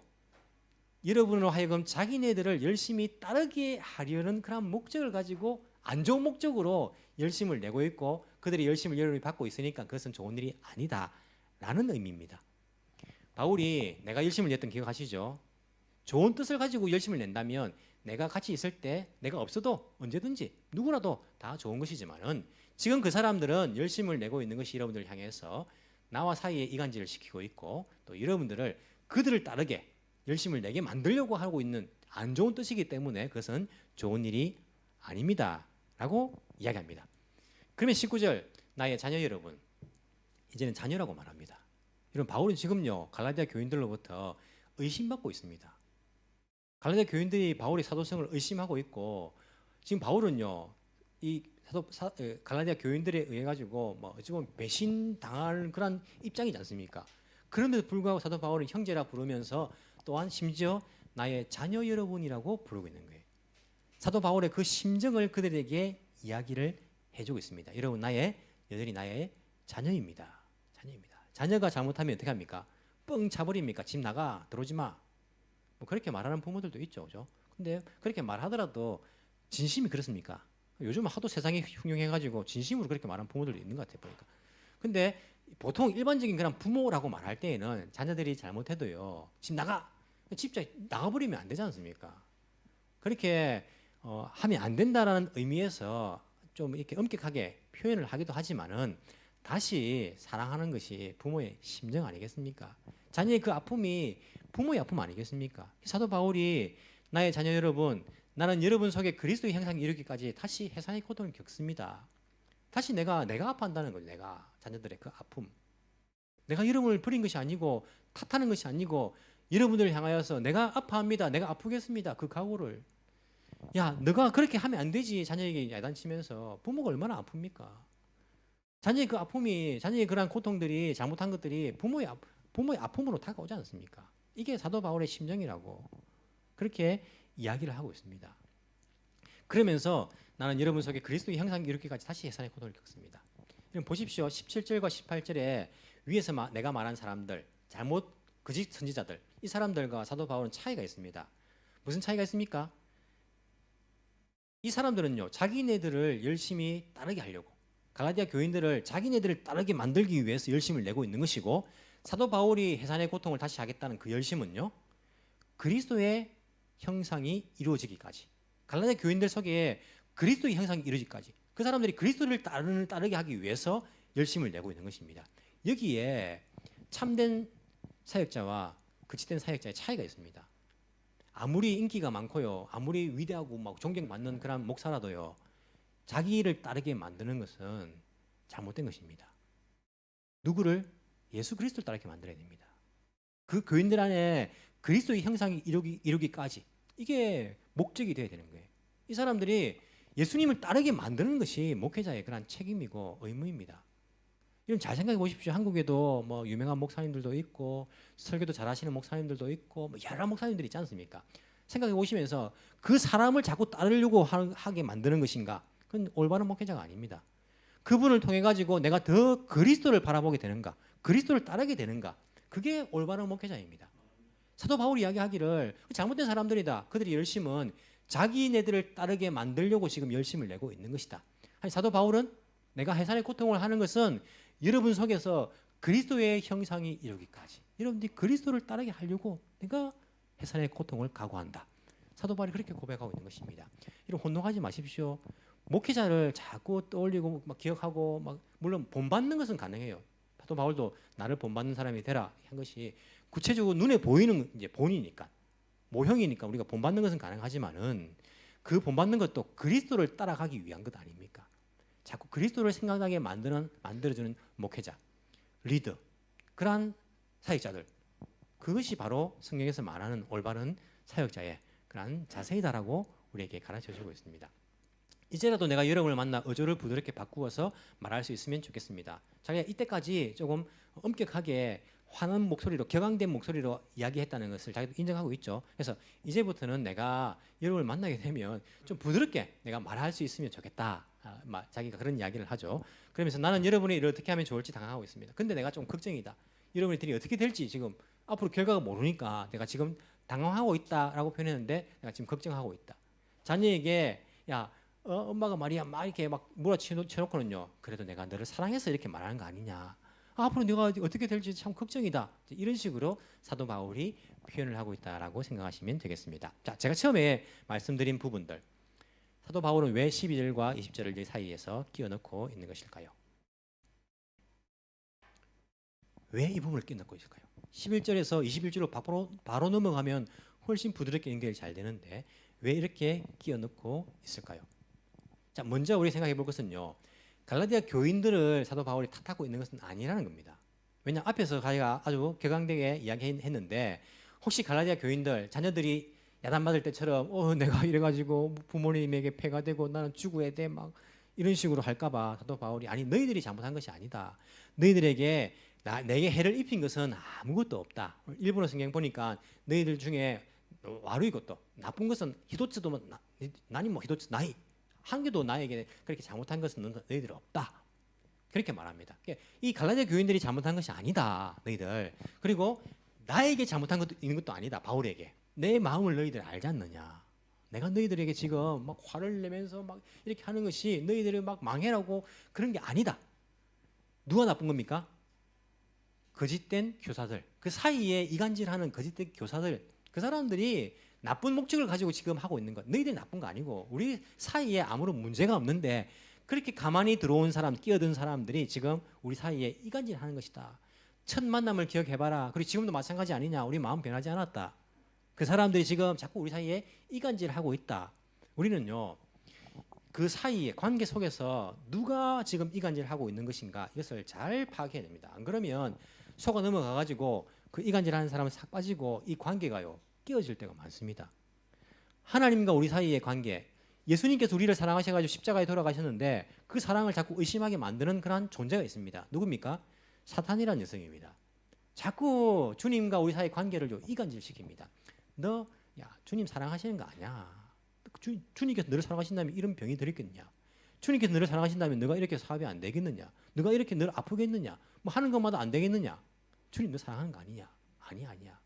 Speaker 2: 여러분으로 하여금 자기네들을 열심히 따르게 하려는 그런 목적을 가지고 안 좋은 목적으로 열심을 내고 있고 그들의 열심을 여러분이 받고 있으니까 그것은 좋은 일이 아니다라는 의미입니다. 바울이 내가 열심을 냈던 기억하시죠? 좋은 뜻을 가지고 열심을 낸다면 내가 같이 있을 때 내가 없어도 언제든지 누구라도 다 좋은 것이지만은 지금 그 사람들은 열심을 내고 있는 것이 여러분들을 향해서 나와 사이에 이간질을 시키고 있고 또 여러분들을 그들을 따르게 열심을 내게 만들려고 하고 있는 안 좋은 뜻이기 때문에 그것은 좋은 일이 아닙니다 라고 이야기합니다. 그러면 19절 나의 자녀 여러분, 이제는 자녀라고 말합니다. 여러분 바울은 지금요 갈라디아 교인들로부터 의심받고 있습니다. 갈라디아 교인들이 바울의 사도성을 의심하고 있고 지금 바울은요 이 갈라디아 교인들에 의해 가지고 뭐 어찌 보면 배신 당할 그런 입장이지 않습니까? 그런데도 불구하고 사도 바울은 형제라 부르면서 또한 심지어 나의 자녀 여러분이라고 부르고 있는 거예요. 사도 바울의 그 심정을 그들에게 이야기를 해주고 있습니다. 여러분 여전히 나의 자녀입니다. 자녀가 잘못하면 어떻게 합니까? 뻥 차버립니까? 집 나가 들어오지 마. 뭐 그렇게 말하는 부모들도 있죠, 그죠? 근데 그렇게 말하더라도 진심이 그렇습니까? 요즘 하도 세상이 흉흉해가지고 진심으로 그렇게 말하는 부모들도 있는 것 같아요, 보니까. 근데 보통 일반적인 그런 부모라고 말할 때에는 자녀들이 잘못해도요, 집 나가, 집자 나가버리면 안 되지 않습니까? 그렇게 하면 안 된다라는 의미에서 좀 이렇게 엄격하게 표현을 하기도 하지만은 다시 사랑하는 것이 부모의 심정 아니겠습니까? 자녀의 그 아픔이 부모의 아픔 아니겠습니까? 사도 바울이 나의 자녀 여러분, 나는 여러분 속에 그리스도의 형상이 이르기까지 다시 해산의 고통을 겪습니다. 다시 내가 아파한다는 거죠. 내가 자녀들의 그 아픔. 내가 여러분을 버린 것이 아니고 탓하는 것이 아니고 여러분들을 향하여서 내가 아파합니다. 내가 아프겠습니다. 그 각오를. 야, 너가 그렇게 하면 안 되지. 자녀에게 야단치면서 부모가 얼마나 아픕니까? 자녀의 그 아픔이, 자녀의 그러한 고통들이, 잘못한 것들이 부모의 아픔으로 다가오지 않습니까? 이게 사도 바울의 심정이라고 그렇게 이야기를 하고 있습니다. 그러면서 나는 여러분 속에 그리스도의 형상이 이렇게까지 다시 해산의 고통을 겪습니다. 여러분 보십시오. 17절과 18절에 위에서 내가 말한 사람들, 거짓 선지자들, 이 사람들과 사도 바울은 차이가 있습니다. 무슨 차이가 있습니까? 이 사람들은요, 자기네들을 열심히 따르게 하려고, 갈라디아 교인들을 자기네들을 따르게 만들기 위해서 열심을 내고 있는 것이고, 사도 바울이 해산의 고통을 다시 하겠다는 그 열심은요, 그리스도의 형상이 이루어지기까지, 갈라디아 교인들 속에 그리스도의 형상이 이루어지기까지, 그 사람들이 그리스도를 따르게 하기 위해서 열심을 내고 있는 것입니다. 여기에 참된 사역자와 거짓된 사역자의 차이가 있습니다. 아무리 인기가 많고요, 아무리 위대하고 막 존경받는 그런 목사라도요, 자기를 따르게 만드는 것은 잘못된 것입니다. 누구를? 예수 그리스도를 따르게 만들어야 됩니다. 그 교인들 안에 그리스도의 형상이 이루기까지, 이게 목적이 되어야 되는 거예요. 이 사람들이 예수님을 따르게 만드는 것이 목회자의 그런 책임이고 의무입니다. 여러분 잘 생각해 보십시오. 한국에도 뭐 유명한 목사님들도 있고 설교도 잘하시는 목사님들도 있고 뭐 여러 목사님들이 있지 않습니까? 생각해 보시면서 그 사람을 자꾸 따르려고 하게 만드는 것인가? 그건 올바른 목회자가 아닙니다. 그분을 통해 가지고 내가 더 그리스도를 바라보게 되는가? 그리스도를 따르게 되는가? 그게 올바른 목회자입니다. 사도 바울이 이야기하기를 잘못된 사람들이다. 그들의 열심은 자기네들을 따르게 만들려고 지금 열심을 내고 있는 것이다. 아니, 사도 바울은 내가 해산의 고통을 하는 것은 여러분 속에서 그리스도의 형상이 이루기까지, 여러분들이 그리스도를 따르게 하려고 내가 해산의 고통을 각오한다. 사도 바울이 그렇게 고백하고 있는 것입니다. 이런 혼동하지 마십시오. 목회자를 자꾸 떠올리고 막 기억하고 막 물론 본받는 것은 가능해요. 사도 바울도 나를 본받는 사람이 되라 한 것이 구체적으로 눈에 보이는 이제 본이니까 모형이니까 우리가 본받는 것은 가능하지만은 그 본받는 것도 그리스도를 따라가기 위한 것 아닙니까? 자꾸 그리스도를 생각나게 만들어주는 목회자, 리더, 그러한 사역자들, 그것이 바로 성경에서 말하는 올바른 사역자의 그러한 자세이다라고 우리에게 가르쳐주고 있습니다. 이제라도 내가 여러분을 만나 어조를 부드럽게 바꾸어서 말할 수 있으면 좋겠습니다. 자기가 이때까지 조금 엄격하게 화난 목소리로 격앙된 목소리로 이야기했다는 것을 자기도 인정하고 있죠. 그래서 이제부터는 내가 여러분을 만나게 되면 좀 부드럽게 내가 말할 수 있으면 좋겠다. 자기가 그런 이야기를 하죠. 그러면서 나는 여러분이 이를 어떻게 하면 좋을지 당하고 있습니다. 근데 내가 좀 걱정이다. 여러분들이 어떻게 될지 지금 앞으로 결과가 모르니까 내가 지금 당황하고 있다라고 표현했는데 내가 지금 걱정하고 있다. 자녀에게 야 엄마가 말이야 막 이렇게 막 몰아치놓고는요. 그래도 내가 너를 사랑해서 이렇게 말하는 거 아니냐. 앞으로 내가 어떻게 될지 참 걱정이다. 이런 식으로 사도 바울이 표현을 하고 있다라고 생각하시면 되겠습니다. 자, 제가 처음에 말씀드린 부분들 사도 바울은 왜 12절과 20절을 사이에서 끼워 넣고 있는 것일까요? 왜 이 부분을 끼워 넣고 있을까요? 11절에서 21절로 바로 넘어가면 훨씬 부드럽게 연결이 잘 되는데 왜 이렇게 끼워 넣고 있을까요? 자, 먼저 우리 생각해 볼 것은요. 갈라디아 교인들을 사도 바울이 탓하고 있는 것은 아니라는 겁니다. 왜냐 앞에서 자기가 아주 격앙되게 이야기했는데 혹시 갈라디아 교인들 자녀들이 야단맞을 때처럼 내가 이래가지고 부모님에게 폐가 되고 나는 죽어야 돼 막 이런 식으로 할까봐 사도 바울이 아니 너희들이 잘못한 것이 아니다. 너희들에게 내게 해를 입힌 것은 아무것도 없다. 일본어 성경 보니까 너희들 중에 와루이 것도 나쁜 것은 히도츠도 나니 뭐 히도츠 나이 한 개도 나에게 그렇게 잘못한 것은 너희들 없다. 그렇게 말합니다. 이 갈라디아 교인들이 잘못한 것이 아니다. 너희들. 그리고 나에게 잘못한 것도 있는 것도 아니다. 바울에게. 내 마음을 너희들 알지 않느냐. 내가 너희들에게 지금 막 화를 내면서 막 이렇게 하는 것이 너희들을 막 망해라고 그런 게 아니다. 누가 나쁜 겁니까? 거짓된 교사들. 그 사이에 이간질하는 거짓된 교사들. 그 사람들이 나쁜 목적을 가지고 지금 하고 있는 것. 너희들이 나쁜 거 아니고 우리 사이에 아무런 문제가 없는데 그렇게 가만히 들어온 사람, 끼어든 사람들이 지금 우리 사이에 이간질하는 것이다. 첫 만남을 기억해봐라. 그리고 지금도 마찬가지 아니냐. 우리 마음 변하지 않았다. 그 사람들이 지금 자꾸 우리 사이에 이간질하고 있다. 우리는요. 그 사이에 관계 속에서 누가 지금 이간질하고 있는 것인가 이것을 잘 파악해야 됩니다. 안 그러면 속아 넘어가가지고 그 이간질하는 사람은 싹 빠지고 이 관계가요. 끼어질 때가 많습니다. 하나님과 우리 사이의 관계, 예수님께서 우리를 사랑하셔가지고 십자가에 돌아가셨는데 그 사랑을 자꾸 의심하게 만드는 그런 존재가 있습니다. 누굽니까? 사탄이라는 녀석입니다. 자꾸 주님과 우리 사이의 관계를 좀 이간질시킵니다. 너, 야, 주님 사랑하시는 거 아니야. 주님께서 너를 사랑하신다면 이런 병이 들었겠냐? 주님께서 너를 사랑하신다면 너가 이렇게 사업이 안 되겠느냐? 너가 이렇게 늘 아프겠느냐? 뭐 하는 것마다 안 되겠느냐? 주님 너 사랑하는 거 아니냐? 아니야.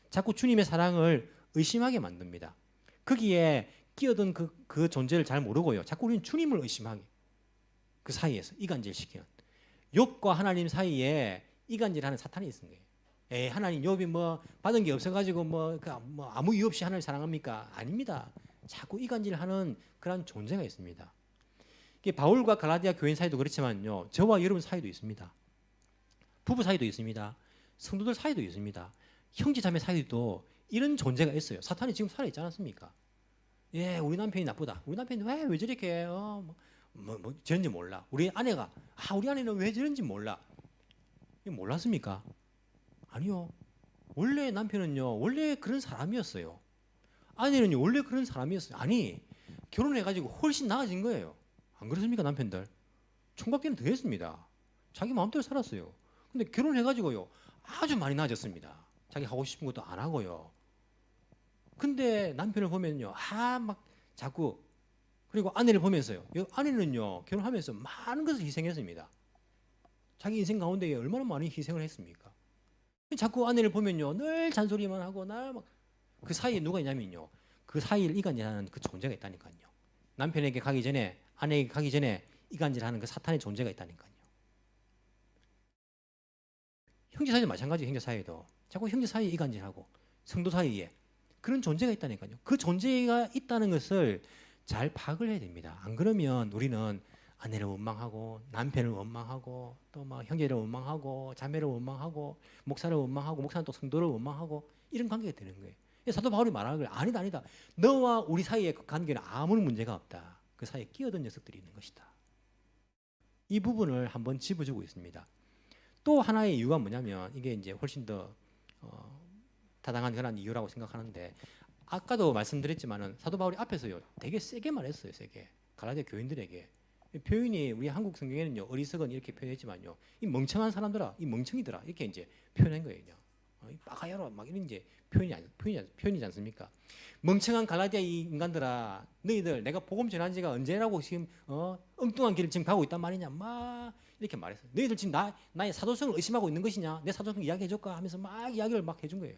Speaker 2: 자꾸 주님의 사랑을 의심하게 만듭니다. 거기에 끼어든 그 존재를 잘 모르고요. 자꾸 우리는 주님을 의심하게. 그 사이에서 이간질시키는. 욥과 하나님 사이에 이간질하는 사탄이 있는 거예요. 하나님 욥이 뭐 받은 게 없어가지고 뭐 아무 이유 없이 하나님을 사랑합니까? 아닙니다. 자꾸 이간질하는 그런 존재가 있습니다. 바울과 갈라디아 교인 사이도 그렇지만요. 저와 여러분 사이도 있습니다. 부부 사이도 있습니다. 성도들 사이도 있습니다. 형제자매 사이도 이런 존재가 있어요. 사탄이 지금 살아있지 않았습니까? 예, 우리 남편이 나쁘다. 우리 남편이 왜 저렇게 저런지 몰라. 우리 아내가 우리 아내는 왜 저런지 몰라. 몰랐습니까? 아니요. 원래 남편은요. 원래 그런 사람이었어요. 아내는요. 원래 그런 사람이었어요. 아니 결혼해가지고 훨씬 나아진 거예요. 안 그렇습니까 남편들? 총각기는 더 했습니다. 자기 마음대로 살았어요. 근데 결혼해가지고요. 아주 많이 나아졌습니다. 자기 하고 싶은 것도 안 하고요. 근데 남편을 보면요. 막 자꾸 그리고 아내를 보면서요. 아내는요. 결혼하면서 많은 것을 희생했습니다. 자기 인생 가운데 얼마나 많이 희생을 했습니까? 자꾸 아내를 보면요. 늘 잔소리만 하고 날 막 그 사이에 누가 있냐면요. 그 사이를 이간질하는 그 존재가 있다니까요. 남편에게 가기 전에 아내에게 가기 전에 이간질하는 그 사탄의 존재가 있다니까요. 형제 사이도 마찬가지예요. 형제 사이도 자꾸 형제 사이에 이간질하고 성도 사이에 그런 존재가 있다니까요. 그 존재가 있다는 것을 잘 파악을 해야 됩니다. 안 그러면 우리는 아내를 원망하고 남편을 원망하고 또 막 형제를 원망하고 자매를 원망하고 목사를 원망하고 목사는 또 성도를 원망하고 이런 관계가 되는 거예요. 사도 바울이 말하는 걸 아니다 아니다. 너와 우리 사이의 그 관계는 아무런 문제가 없다. 그 사이에 끼어든 녀석들이 있는 것이다. 이 부분을 한번 짚어주고 있습니다. 또 하나의 이유가 뭐냐면 이게 이제 훨씬 더 타당한 그런 이유라고 생각하는데 아까도 말씀드렸지만은 사도 바울이 앞에서요 되게 세게 말했어요. 세게 갈라디아 교인들에게 표현이 우리 한국 성경에는요 어리석은 이렇게 표현했지만요 이 멍청한 사람들아 이 멍청이들아 이렇게 이제 표현한 거예요. 이 빠가야로 막 이런 이제 표현이지 않습니까? 멍청한 갈라디아 이 인간들아 너희들 내가 복음 전한 지가 언제라고 지금 엉뚱한 길을 지금 가고 있단 말이냐 막 이렇게 말했어요. 너희들 지금 나의 사도성을 의심하고 있는 것이냐 내 사도성 이야기해 줄까 하면서 막 이야기를 막 해준 거예요.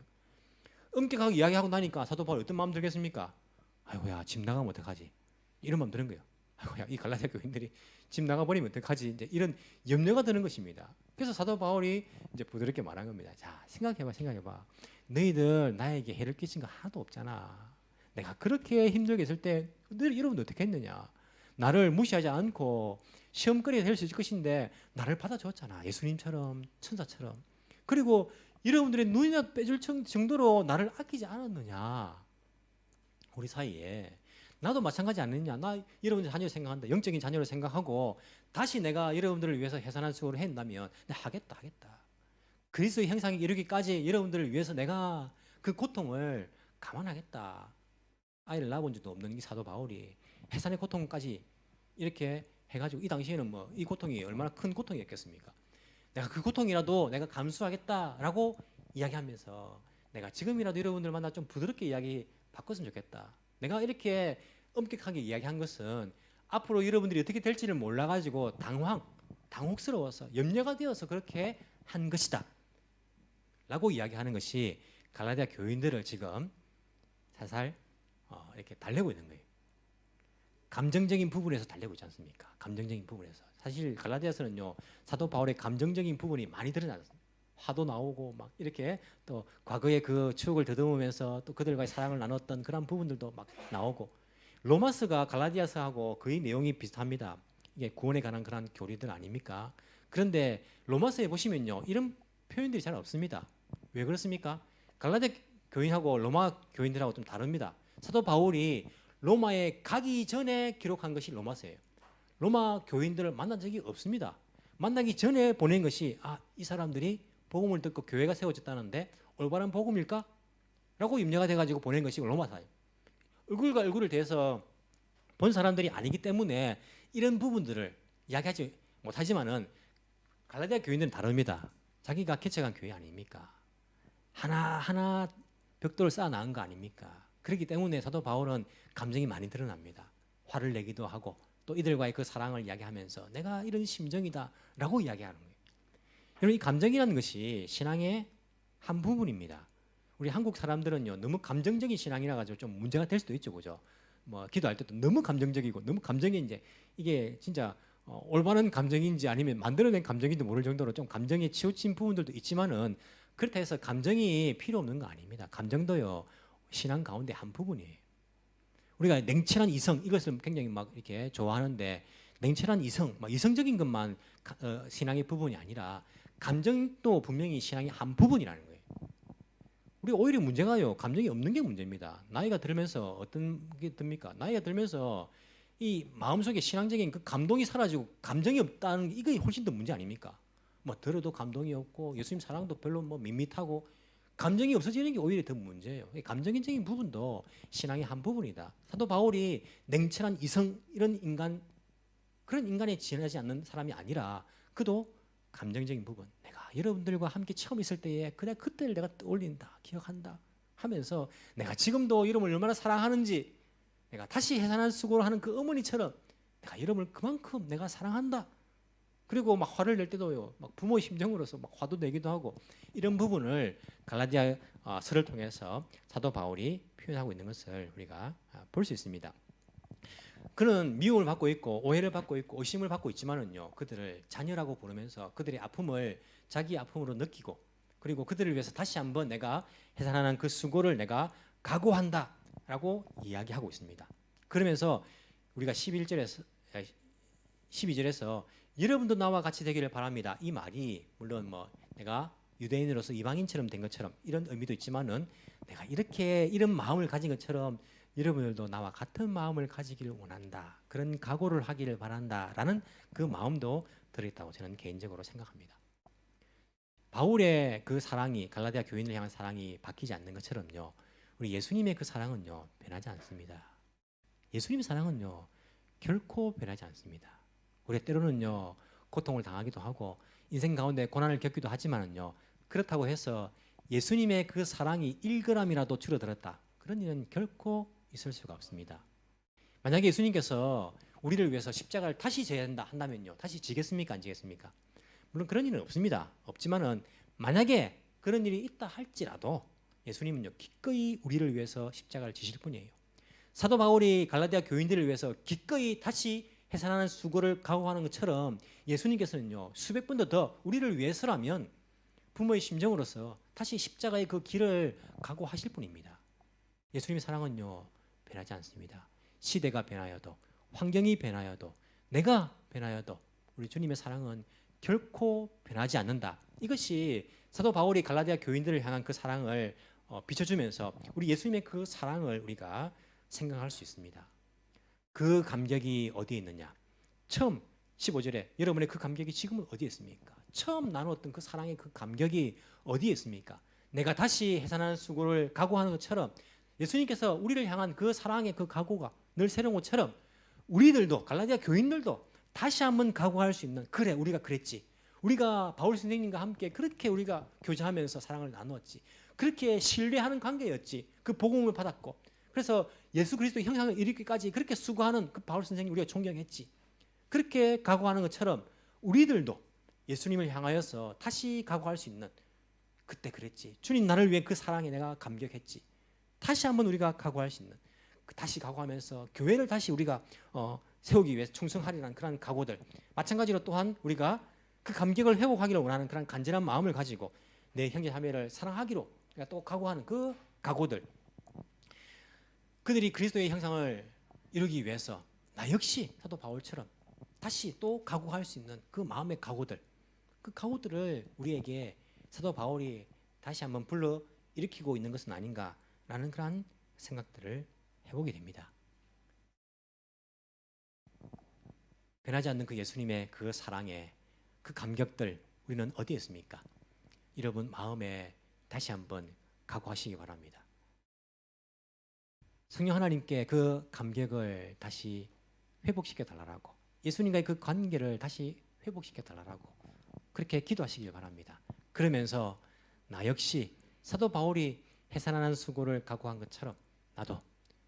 Speaker 2: 엄격하게 이야기하고 나니까 사도 바울 어떤 마음 들겠습니까? 아이고야 집 나가면 어떡하지? 이런 마음 드는 거예요. 아이고야 이 갈라디아 교인들이 집 나가버리면 어떡하지? 이제 이런 염려가 드는 것입니다. 그래서 사도 바울이 이제 부드럽게 말한 겁니다. 자 생각해봐. 너희들 나에게 해를 끼친 거 하나도 없잖아. 내가 그렇게 힘들게 있을 때 너희 여러분들 어떻게 했느냐? 나를 무시하지 않고 시험거리가 될 수 있을 것인데 나를 받아줬잖아. 예수님처럼 천사처럼. 그리고 여러분들의 눈이나 빼줄 정도로 나를 아끼지 않았느냐? 우리 사이에 나도 마찬가지 아니냐? 나 여러분들 자녀를 생각한다. 영적인 자녀를 생각하고 다시 내가 여러분들을 위해서 해산한 수고를 했다면 내가 하겠다. 그리스도의 형상에 이르기까지 여러분들을 위해서 내가 그 고통을 감안하겠다. 아이를 낳아본 적도 없는 이 사도 바울이 해산의 고통까지 이렇게 해가지고 이 당시에는 뭐 이 고통이 얼마나 큰 고통이었겠습니까? 내가 그 고통이라도 내가 감수하겠다라고 이야기하면서 내가 지금이라도 여러분들 만나 좀 부드럽게 이야기 바꿨으면 좋겠다. 내가 이렇게 엄격하게 이야기한 것은 앞으로 여러분들이 어떻게 될지를 몰라가지고 당혹스러워서 염려가 되어서 그렇게 한 것이다. 라고 이야기하는 것이 갈라디아 교인들을 지금 살살 이렇게 달래고 있는 거예요. 감정적인 부분에서 달래고 있지 않습니까? 감정적인 부분에서. 사실 갈라디아서는요 사도 바울의 감정적인 부분이 많이 드러나서 화도 나오고 막 이렇게 또 과거의 그 추억을 더듬으면서 또 그들과의 사랑을 나눴던 그런 부분들도 막 나오고 로마서가 갈라디아서하고 거의 내용이 비슷합니다. 이게 구원에 관한 그런 교리들 아닙니까? 그런데 로마서에 보시면요 이런 표현들이 잘 없습니다. 왜 그렇습니까? 갈라디아 교인하고 로마 교인들하고 좀 다릅니다. 사도 바울이 로마에 가기 전에 기록한 것이 로마서예요. 로마 교인들을 만난 적이 없습니다. 만나기 전에 보낸 것이 이 사람들이 복음을 듣고 교회가 세워졌다는데 올바른 복음일까? 라고 염려가 돼가지고 보낸 것이 로마서예요. 얼굴과 얼굴을 대해서 본 사람들이 아니기 때문에 이런 부분들을 이야기하지 못하지만은 갈라디아 교인들은 다릅니다. 자기가 개척한 교회 아닙니까? 하나하나 벽돌을 쌓아 나간 거 아닙니까? 그렇기 때문에 사도 바울은 감정이 많이 드러납니다. 화를 내기도 하고 또 이들과의 그 사랑을 이야기하면서 내가 이런 심정이다라고 이야기하는 거예요. 여러분 이 감정이라는 것이 신앙의 한 부분입니다. 우리 한국 사람들은요 너무 감정적인 신앙이라 가지고 좀 문제가 될 수도 있죠, 그죠? 뭐 기도할 때도 너무 감정적이고 너무 감정이 이제 이게 진짜 올바른 감정인지 아니면 만들어낸 감정인지 모를 정도로 좀 감정에 치우친 부분들도 있지만은 그렇다 해서 감정이 필요 없는 거 아닙니다. 감정도요 신앙 가운데 한 부분이에요. 우리가 냉철한 이성 이것을 굉장히 막 이렇게 좋아하는데 냉철한 이성, 막 이성적인 것만 신앙의 부분이 아니라 감정도 분명히 신앙의 한 부분이라는 거예요. 우리가 오히려 문제가요 감정이 없는 게 문제입니다. 나이가 들면서 어떤 게 듭니까? 나이가 들면서 이 마음속에 신앙적인 그 감동이 사라지고 감정이 없다는 게 이게 훨씬 더 문제 아닙니까? 뭐 들어도 감동이 없고 예수님 사랑도 별로 뭐 밋밋하고 감정이 없어지는 게 오히려 더 문제예요. 감정적인 부분도 신앙의 한 부분이다. 사도 바울이 냉철한 이성 이런 인간 그런 인간에 지나지 않는 사람이 아니라 그도 감정적인 부분 내가 여러분들과 함께 처음 있을 때에 그때를 내가 떠올린다 기억한다 하면서 내가 지금도 여러분을 얼마나 사랑하는지 내가 다시 해산한 수고를 하는 그 어머니처럼 내가 여러분을 그만큼 내가 사랑한다. 그리고 막 화를 낼 때도요, 막 부모의 심정으로서 막 화도 내기도 하고 이런 부분을 갈라디아 서를 통해서 사도 바울이 표현하고 있는 것을 우리가 볼 수 있습니다. 그는 미움을 받고 있고 오해를 받고 있고 의심을 받고 있지만은요, 그들을 자녀라고 부르면서 그들의 아픔을 자기 아픔으로 느끼고 그리고 그들을 위해서 다시 한번 내가 해산하는 그 수고를 내가 각오한다라고 이야기하고 있습니다. 그러면서 우리가 12절에서 여러분도 나와 같이 되기를 바랍니다. 이 말이 물론 뭐 내가 유대인으로서 이방인처럼 된 것처럼 이런 의미도 있지만은 내가 이렇게 이런 마음을 가진 것처럼 여러분들도 나와 같은 마음을 가지기를 원한다. 그런 각오를 하기를 바란다라는 그 마음도 들어있다고 저는 개인적으로 생각합니다. 바울의 그 사랑이 갈라디아 교인을 향한 사랑이 바뀌지 않는 것처럼요. 우리 예수님의 그 사랑은요. 변하지 않습니다. 예수님의 사랑은요. 결코 변하지 않습니다. 우리가 때로는요. 고통을 당하기도 하고 인생 가운데 고난을 겪기도 하지만은요. 그렇다고 해서 예수님의 그 사랑이 1g이라도 줄어들었다. 그런 일은 결코 있을 수가 없습니다. 만약에 예수님께서 우리를 위해서 십자가를 다시 져야 한다 한다면요. 다시 지겠습니까? 안 지겠습니까? 물론 그런 일은 없습니다. 없지만은 만약에 그런 일이 있다 할지라도 예수님은요. 기꺼이 우리를 위해서 십자가를 지실 뿐이에요. 사도 바울이 갈라디아 교인들을 위해서 기꺼이 다시 해산하는 수고를 각오하는 것처럼 예수님께서는요. 수백 번도 더 우리를 위해서라면 부모의 심정으로서 다시 십자가의 그 길을 각오하실 뿐입니다. 예수님의 사랑은요. 변하지 않습니다. 시대가 변하여도 환경이 변하여도 내가 변하여도 우리 주님의 사랑은 결코 변하지 않는다. 이것이 사도 바울이 갈라디아 교인들을 향한 그 사랑을 비춰주면서 우리 예수님의 그 사랑을 우리가 생각할 수 있습니다. 그 감격이 어디에 있느냐? 처음 15절에 여러분의 그 감격이 지금은 어디에 있습니까? 처음 나누었던 그 사랑의 그 감격이 어디에 있습니까? 내가 다시 해산하는 수고를 각오하는 것처럼 예수님께서 우리를 향한 그 사랑의 그 각오가 늘 새로운 것처럼 우리들도 갈라디아 교인들도 다시 한번 각오할 수 있는 그래 우리가 그랬지. 우리가 바울 선생님과 함께 그렇게 우리가 교제하면서 사랑을 나누었지. 그렇게 신뢰하는 관계였지. 그 복음을 받았고 그래서 예수 그리스도의 형상을 이루기까지 그렇게 수고하는 그 바울 선생님 우리가 존경했지. 그렇게 각오하는 것처럼 우리들도 예수님을 향하여서 다시 각오할 수 있는 그때 그랬지. 주님 나를 위해 그 사랑에 내가 감격했지. 다시 한번 우리가 각오할 수 있는 다시 각오하면서 교회를 다시 우리가 세우기 위해서 충성하리라는 그런 각오들 마찬가지로 또한 우리가 그 감격을 회복하기를 원하는 그런 간절한 마음을 가지고 내 형제 자매를 사랑하기로 또 각오하는 그 각오들 그들이 그리스도의 형상을 이루기 위해서 나 역시 사도 바울처럼 다시 또 각오할 수 있는 그 마음의 각오들 그 각오들을 우리에게 사도 바울이 다시 한번 불러 일으키고 있는 것은 아닌가라는 그런 생각들을 해보게 됩니다. 변하지 않는 그 예수님의 그 사랑의 그 감격들 우리는 어디에 있습니까? 여러분 마음에 다시 한번 각오하시기 바랍니다. 성령 하나님께 그 감격을 다시 회복시켜 달라고 예수님과의 그 관계를 다시 회복시켜 달라고 그렇게 기도하시길 바랍니다. 그러면서 나 역시 사도 바울이 해산하는 수고를 각오한 것처럼 나도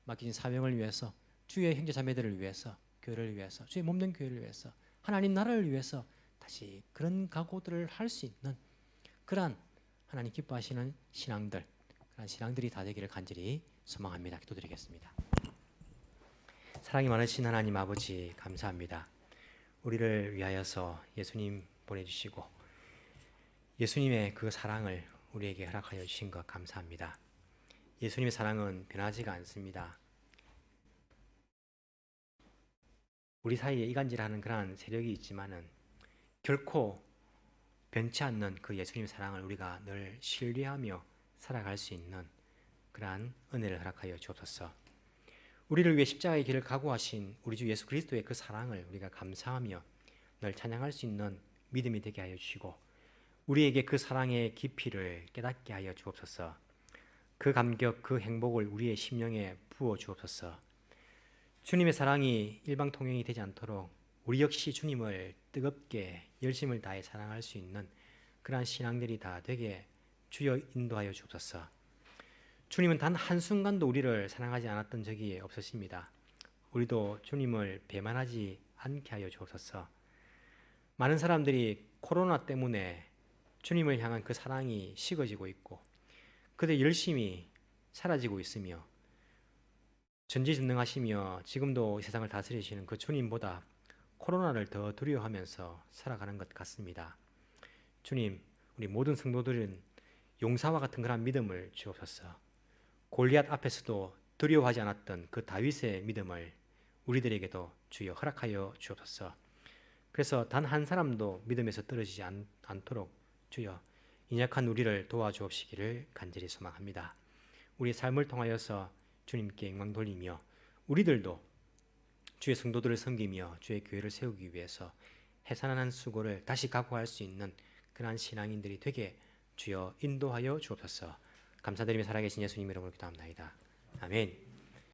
Speaker 2: 맡긴 사명을 위해서 주의 형제 자매들을 위해서 교회를 위해서 주의 몸된 교회를 위해서 하나님 나라를 위해서 다시 그런 각오들을 할 수 있는 그러한 하나님 기뻐하시는 신앙들 그런 신앙들이 다 되기를 간절히 소망합니다. 기도드리겠습니다. 사랑이 많으신 하나님 아버지 감사합니다. 우리를 위하여서 예수님 보내주시고 예수님의 그 사랑을 우리에게 허락하여 주신 것 감사합니다. 예수님의 사랑은 변하지가 않습니다. 우리 사이에 이간질하는 그러한 세력이 있지만은 결코 변치 않는 그 예수님의 사랑을 우리가 늘 신뢰하며 살아갈 수 있는 그러한 은혜를 허락하여 주옵소서. 우리를 위해 십자가의 길을 각오하신 우리 주 예수 그리스도의 그 사랑을 우리가 감사하며 늘 찬양할 수 있는 믿음이 되게 하여 주시고 우리에게 그 사랑의 깊이를 깨닫게 하여 주옵소서. 그 감격, 그 행복을 우리의 심령에 부어 주옵소서. 주님의 사랑이 일방통행이 되지 않도록 우리 역시 주님을 뜨겁게 열심을 다해 사랑할 수 있는 그러한 신앙들이 다 되게 주여 인도하여 주옵소서. 주님은 단 한순간도 우리를 사랑하지 않았던 적이 없으십니다. 우리도 주님을 배만하지 않게 하여 주옵소서. 많은 사람들이 코로나 때문에 주님을 향한 그 사랑이 식어지고 있고 그들 열심히 사라지고 있으며 전지전능하시며 지금도 이 세상을 다스리시는 그 주님보다 코로나를 더 두려워하면서 살아가는 것 같습니다. 주님, 우리 모든 성도들은 용사와 같은 그런 믿음을 주옵소서. 골리앗 앞에서도 두려워하지 않았던 그 다윗의 믿음을 우리들에게도 주여 허락하여 주옵소서. 그래서 단 한 사람도 믿음에서 떨어지지 않도록 주여 인약한 우리를 도와주옵시기를 간절히 소망합니다. 우리 삶을 통하여서 주님께 영광 돌리며 우리들도 주의 성도들을 섬기며 주의 교회를 세우기 위해서 해산하는 수고를 다시 각오할 수 있는 그러한 신앙인들이 되게 주여 인도하여 주옵소서. 감사드리며 살아계신 예수님 이름으로 기도합나이다. 아멘.